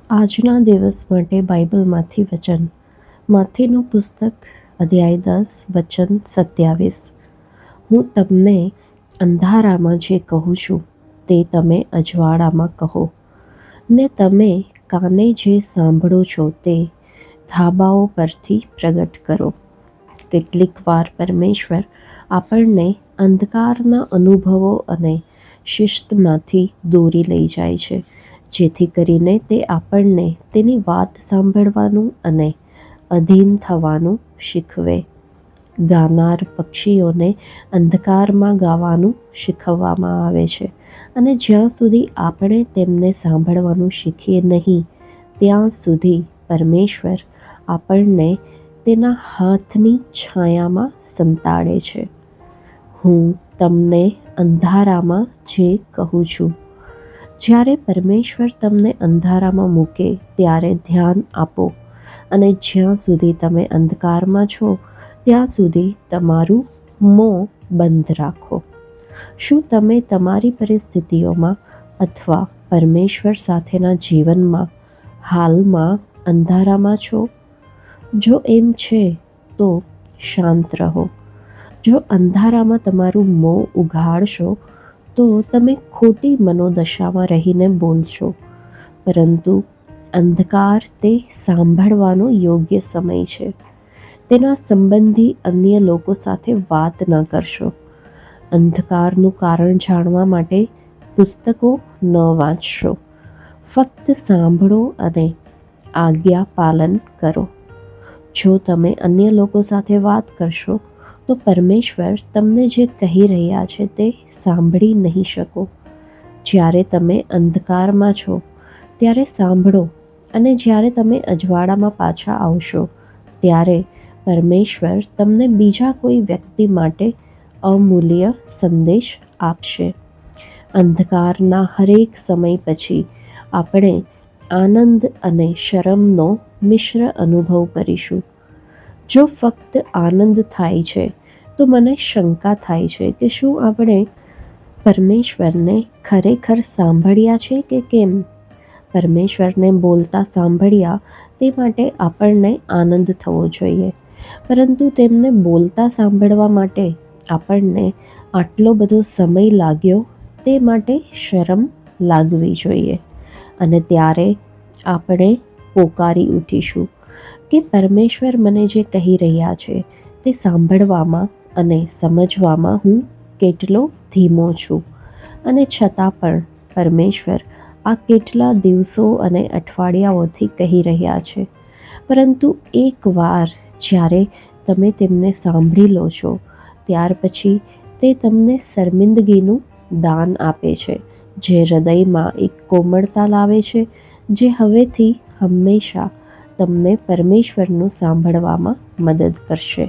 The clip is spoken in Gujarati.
આજના દિવસ માટે બાઇબલમાંથી વચન. માથેનું પુસ્તક અધ્યાય 10 વચન 27. હું તમને અંધારામાં જે કહું છું તે તમે અજવાળામાં કહો, ને તમે કાને જે સાંભળો છો તે ધાબાઓ પરથી પ્રગટ કરો. કેટલીક વાર પરમેશ્વર આપણને અંધકારના અનુભવો અને શિસ્તમાંથી દોરી લઈ જાય છે, જેથી કરીને તે આપણને તેની વાત સાંભળવાનું અને અધીન થવાનું શીખવે. ગાનાર પક્ષીઓને અંધકારમાં ગાવાનું શીખવવામાં આવે છે, અને જ્યાં સુધી આપણે તેમને સાંભળવાનું શીખીએ નહીં ત્યાં સુધી પરમેશ્વર આપણને તેના હાથની છાયામાં સંતાડે છે. હું તમને અંધારામાં જે કહું છું. જ્યારે પરમેશ્વર તમને અંધારામાં મૂકે ત્યારે ધ્યાન આપો, અને જ્યાં સુધી તમે અંધકારમાં છો ત્યાં સુધી તમારું મોં બંધ રાખો. શું તમે તમારી પરિસ્થિતિઓમાં અથવા પરમેશ્વર સાથેના જીવનમાં હાલમાં અંધારામાં છો? જો એમ છે તો શાંત રહો. જો અંધારામાં તમારું મોં ઉઘાડશો તો તમે ખોટી મનોદશામાં રહીને બોલશો, પરંતુ અંધકાર તે સાંભળવાનો યોગ્ય સમય છે. તેના સંબંધી અન્ય લોકો સાથે વાત ન કરશો. અંધકારનું કારણ જાણવા માટે પુસ્તકો ન વાંચશો. ફક્ત સાંભળો અને આજ્ઞા પાલન કરો. જો તમે અન્ય લોકો સાથે વાત કરશો તો પરમેશ્વર તમને જે કહી રહ્યા છે તે સાંભળી નહીં શકો. જ્યારે તમે અંધકારમાં છો ત્યારે સાંભળો, અને જ્યારે તમે અજવાળામાં પાછા આવશો ત્યારે પરમેશ્વર તમને બીજા કોઈ વ્યક્તિ માટે અમૂલ્ય સંદેશ આપશે. અંધકારના હરેક સમય પછી આપણે આનંદ અને શરમનો મિશ્ર અનુભવ કરીશું. જો ફક્ત આનંદ થાય છે તો મને શંકા થાય છે કે શું આપણે પરમેશ્વરને ખરેખર સાંભળ્યા છે કે કેમ. પરમેશ્વરને બોલતા સાંભળ્યા તે માટે આપણને આનંદ થવો જોઈએ, પરંતુ તેમને બોલતા સાંભળવા માટે આપણને આટલો બધો સમય લાગ્યો તે માટે શરમ લાગવી જોઈએ. અને ત્યારે આપણે પોકારી ઉઠીશું કે પરમેશ્વર મને જે કહી રહ્યા છે તે સાંભળવામાં અને સમજવામાં હું કેટલો ધીમો છું. અને છતાં પણ પરમેશ્વર આ કેટલા દિવસો અને અઠવાડિયાઓથી કહી રહ્યા છે. પરંતુ એકવાર જ્યારે તમે તેમને સાંભળી લો છો ત્યાર પછી તે તમને શર્મિંદગીનું દાન આપે છે, જે હૃદયમાં એક કોમળતા લાવે છે, જે હવેથી હંમેશા તમને પરમેશ્વરનું સાંભળવામાં મદદ કરશે.